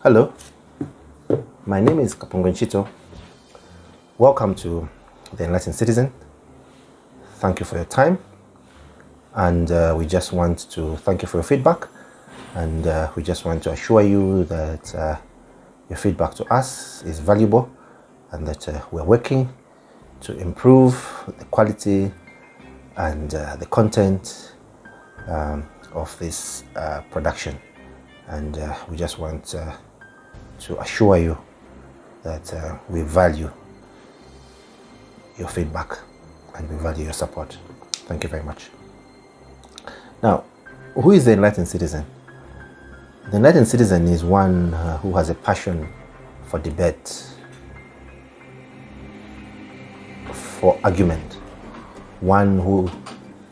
Hello, my name is Kapongo Nchito. Welcome to the Enlightened Citizen. Thank you for your time, and we just want to thank you for your feedback, and we just want to assure you that your feedback to us is valuable, and that we're working to improve the quality and the content of this production, and we just want to assure you that we value your feedback and we value your support. Thank you very much. Now, who is the Enlightened Citizen? The Enlightened Citizen is one who has a passion for debate, for argument, one who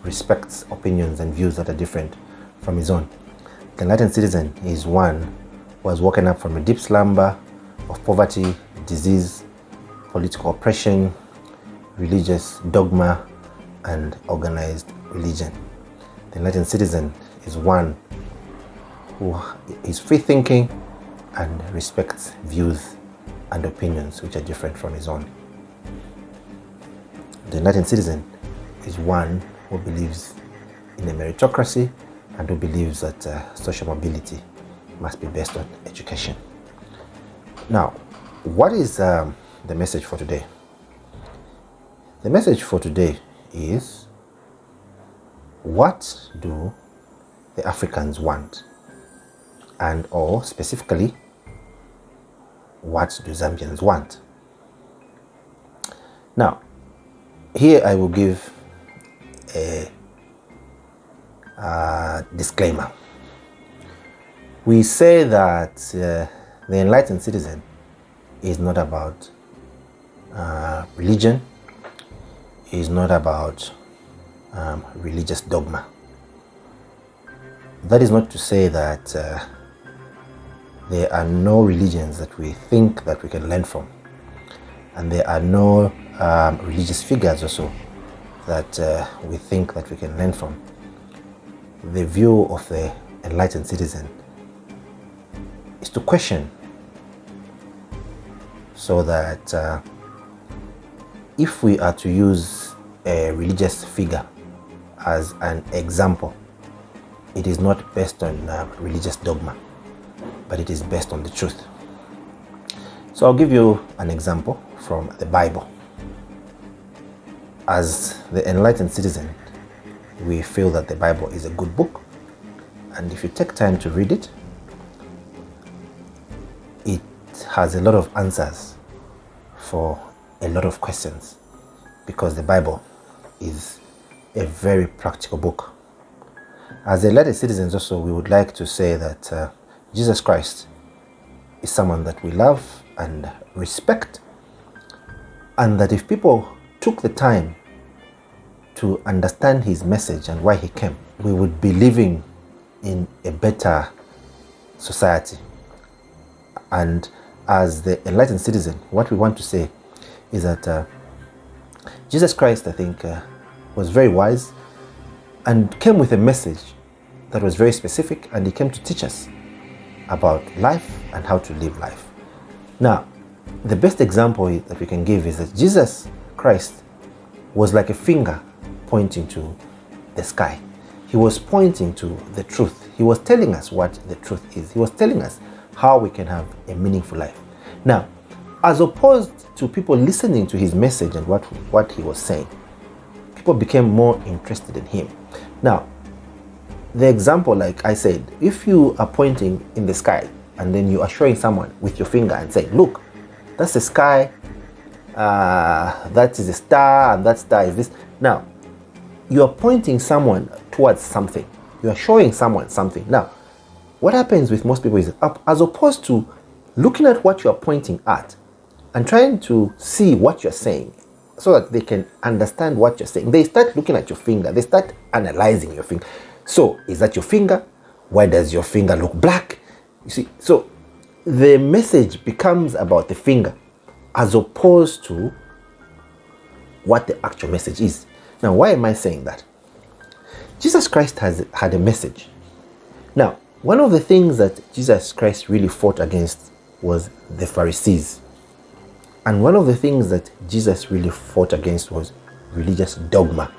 respects opinions and views that are different from his own. The Enlightened Citizen is one who has woken up from a deep slumber of poverty, disease, political oppression, religious dogma, and organized religion. The Enlightened Citizen is one who is free-thinking and respects views and opinions which are different from his own. The Enlightened Citizen is one who believes in a meritocracy and who believes that social mobility must be based on education. Now, what is the message for today? The message for today is, what do the Africans want? And or specifically, what do Zambians want? Now, here I will give a disclaimer. We say that the Enlightened Citizen is not about religion, is not about religious dogma. That is not to say that there are no religions that we think that we can learn from, and there are no religious figures also that we think that we can learn from. The view of the Enlightened Citizen is to question, so that if we are to use a religious figure as an example, it is not based on religious dogma, but it is based on the truth. So I'll give you an example from the Bible. As the Enlightened Citizen, we feel that the Bible is a good book, and if you take time to read it, it has a lot of answers for a lot of questions, because the Bible is a very practical book. As Enlightened Citizens also, we would like to say that Jesus Christ is someone that we love and respect, and that if people took the time to understand his message and why he came, we would be living in a better society. And as the Enlightened Citizen, what we want to say is that Jesus Christ, I think, was very wise and came with a message that was very specific, and he came to teach us about life and how to live life. Now, the best example that we can give is that Jesus Christ was like a finger pointing to the sky. He was pointing to the truth. He was telling us what the truth is. He was telling us how we can have a meaningful life. Now, as opposed to people listening to his message and what he was saying, people became more interested in him. Now, the example, like I said, if you are pointing in the sky and then you are showing someone with your finger and say, look, that's the sky, that is a star, and that star is this. Now, you are pointing someone towards something. You are showing someone something. Now, what happens with most people is, as opposed to looking at what you are pointing at and trying to see what you're saying so that they can understand what you're saying, they start looking at your finger. They start analyzing your finger. So, is that your finger? Why does your finger look black? You see, so the message becomes about the finger as opposed to what the actual message is. Now, why am I saying that? Jesus Christ had a message. Now, One of the things that Jesus Christ really fought against was the Pharisees. And one of the things that Jesus really fought against was religious dogma.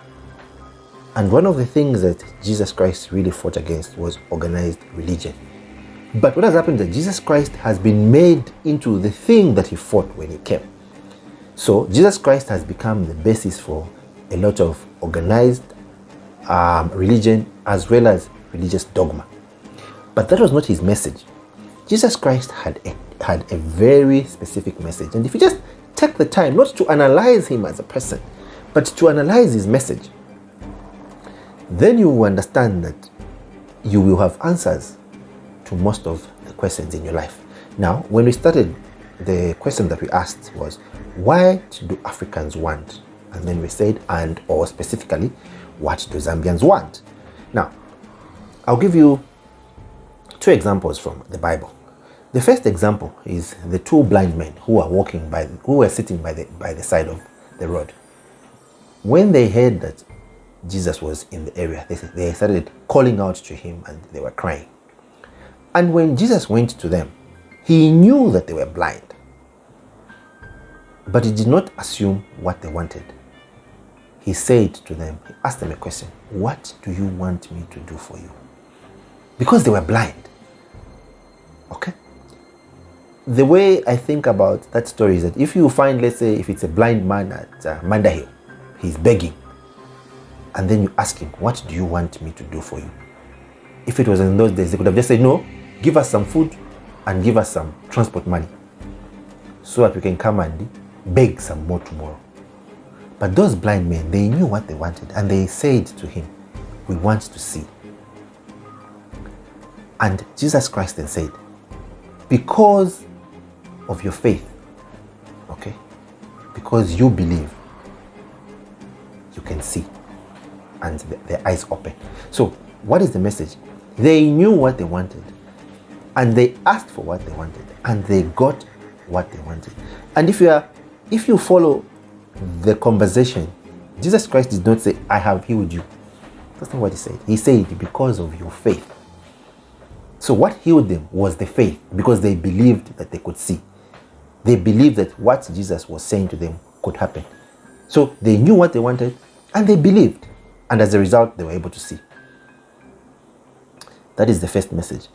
And one of the things that Jesus Christ really fought against was organized religion. But what has happened is that Jesus Christ has been made into the thing that he fought when he came. So Jesus Christ has become the basis for a lot of organized religion as well as religious dogma. But that was not his message. Jesus Christ had a very specific message. And if you just take the time not to analyze him as a person, but to analyze his message, then you will understand that you will have answers to most of the questions in your life. Now, when we started, the question that we asked was, what do Africans want? And then we said, or specifically, what do Zambians want? Now, I'll give you two examples from the Bible. The first example is the two blind men who were sitting by the side of the road. When they heard that Jesus was in the area, they started calling out to him and they were crying. And when Jesus went to them, he knew that they were blind, but he did not assume what they wanted. He said to them, he asked them a question, what do you want me to do for you? Because they were blind. Okay? The way I think about that story is that if you find, let's say, if it's a blind man at Manda Hill, he's begging, and then you ask him, what do you want me to do for you? If it was in those days, they could have just said, no, give us some food and give us some transport money so that we can come and beg some more tomorrow. But those blind men, they knew what they wanted, and they said to him, we want to see. And Jesus Christ then said, because of your faith, okay, because you believe, you can see. And their eyes open. So what is the message? They knew what they wanted, and they asked for what they wanted, and they got what they wanted. And if you follow the conversation, Jesus Christ did not say, I have healed you. That's not what he said. He said, because of your faith. So what healed them was the faith, because they believed that they could see. They believed that what Jesus was saying to them could happen. So they knew what they wanted, and they believed. And as a result, they were able to see. That is the first message.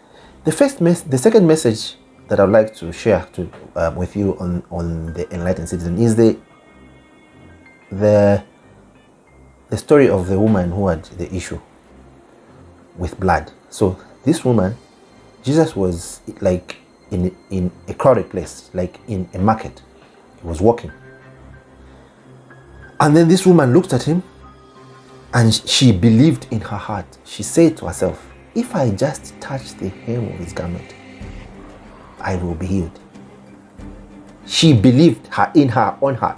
The second message that I'd like to share with you on the enlightened citizen is the story of the woman who had the issue with blood. So this woman, Jesus was like in a crowded place, like in a market. He was walking. And then this woman looked at him, and she believed in her heart. She said to herself, if I just touch the hem of his garment, I will be healed. She believed in her own heart.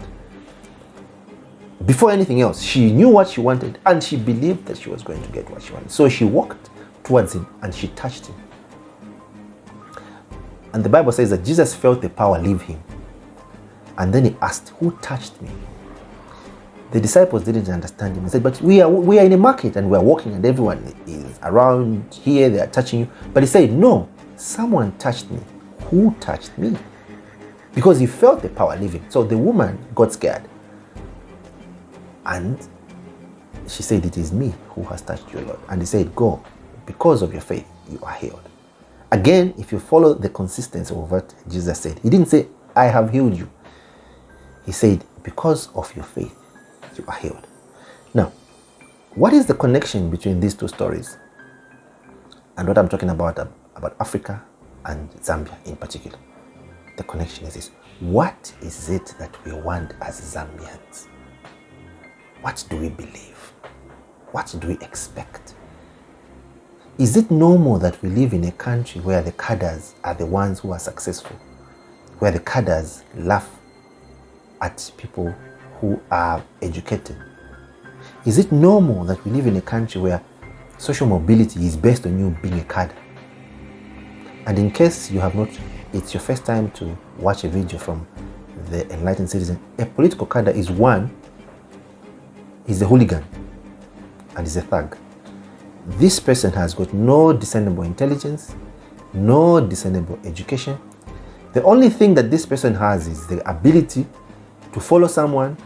Before anything else, she knew what she wanted, and she believed that she was going to get what she wanted. So she walked towards him and she touched him. And the Bible says that Jesus felt the power leave him. And then he asked, who touched me? The disciples didn't understand him. He said, but we are in a market and we are walking and everyone is around here, they are touching you. But he said, no, someone touched me. Who touched me? Because he felt the power leaving. So the woman got scared. And she said, it is me who has touched you, Lord. And he said, go, because of your faith, you are healed. Again, if you follow the consistency of what Jesus said, he didn't say, I have healed you. He said, because of your faith, you are healed. Now, what is the connection between these two stories and what I'm talking about Africa and Zambia in particular? The connection is this. What is it that we want as Zambians? What do we believe? What do we expect? Is it normal that we live in a country where the cadres are the ones who are successful, where the cadres laugh at people who are educated? Is it normal that we live in a country where social mobility is based on you being a cadre? And in case you have not, it's your first time to watch a video from the Enlightened Citizen, a political cadre is a hooligan and is a thug. this person has got no discernible intelligence, no discernible education. The only thing that this person has is the ability to follow someone,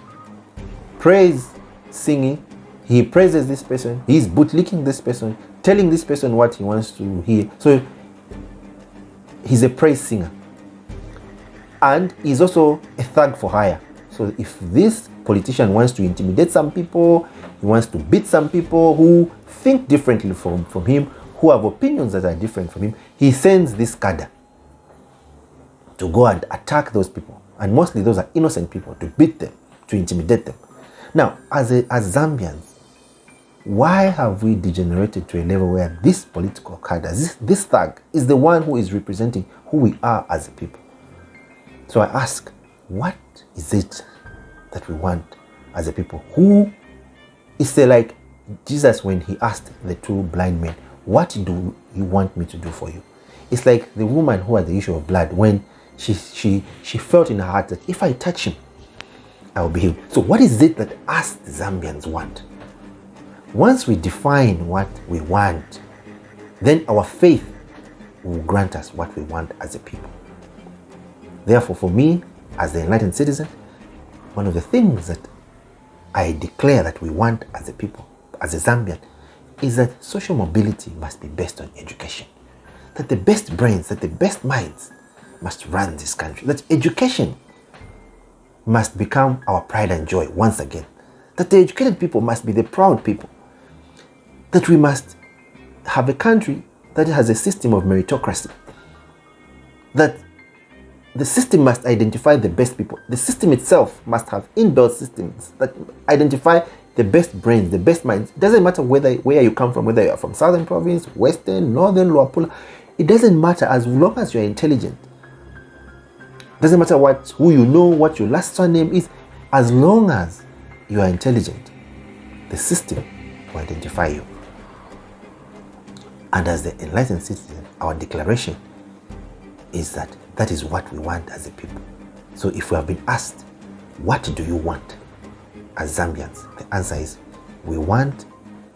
praise, singing. He praises this person, he's bootlicking this person, telling this person what he wants to hear. So he's a praise singer. And he's also a thug for hire. So if this politician wants to intimidate some people, he wants to beat some people who think differently from him, who have opinions that are different from him, he sends this cadre to go and attack those people. And mostly those are innocent people, to beat them, to intimidate them. Now, as Zambians, why have we degenerated to a level where this political cadre, this thug, is the one who is representing who we are as a people? So I ask, what is it that we want as a people? Who is there, like Jesus when he asked the two blind men, what do you want me to do for you? It's like the woman who had the issue of blood when she felt in her heart that if I touch him, I will be healed. So what is it that us Zambians want? Once we define what we want, then our faith will grant us what we want as a people. Therefore, for me, as the enlightened citizen, one of the things that I declare that we want as a people, as a Zambian, is that social mobility must be based on education. That the best brains, that the best minds must run this country. That education must become our pride and joy once again. That the educated people must be the proud people. That we must have a country that has a system of meritocracy. That the system must identify the best people. The system itself must have indoor systems that identify the best brains, the best minds. It doesn't matter where you come from, whether you're from Southern Province, Western, Northern, Luapula. It doesn't matter as long as you're intelligent. It doesn't matter who you know, what your last surname is. As long as you are intelligent, the system will identify you. And as the enlightened citizen, our declaration is that that is what we want as a people. So if we have been asked, what do you want as Zambians? The answer is, we want,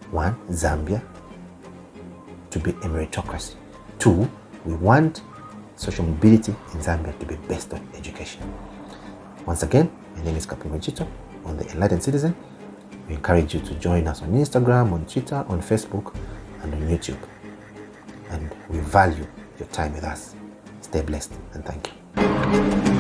one, Zambia to be a meritocracy. Two, we want social mobility in Zambia to be based on education. Once again, my name is Kapingo Chito on the Enlightened Citizen. We encourage you to join us on Instagram, on Twitter, on Facebook, and on YouTube. And we value your time with us. Stay blessed and thank you.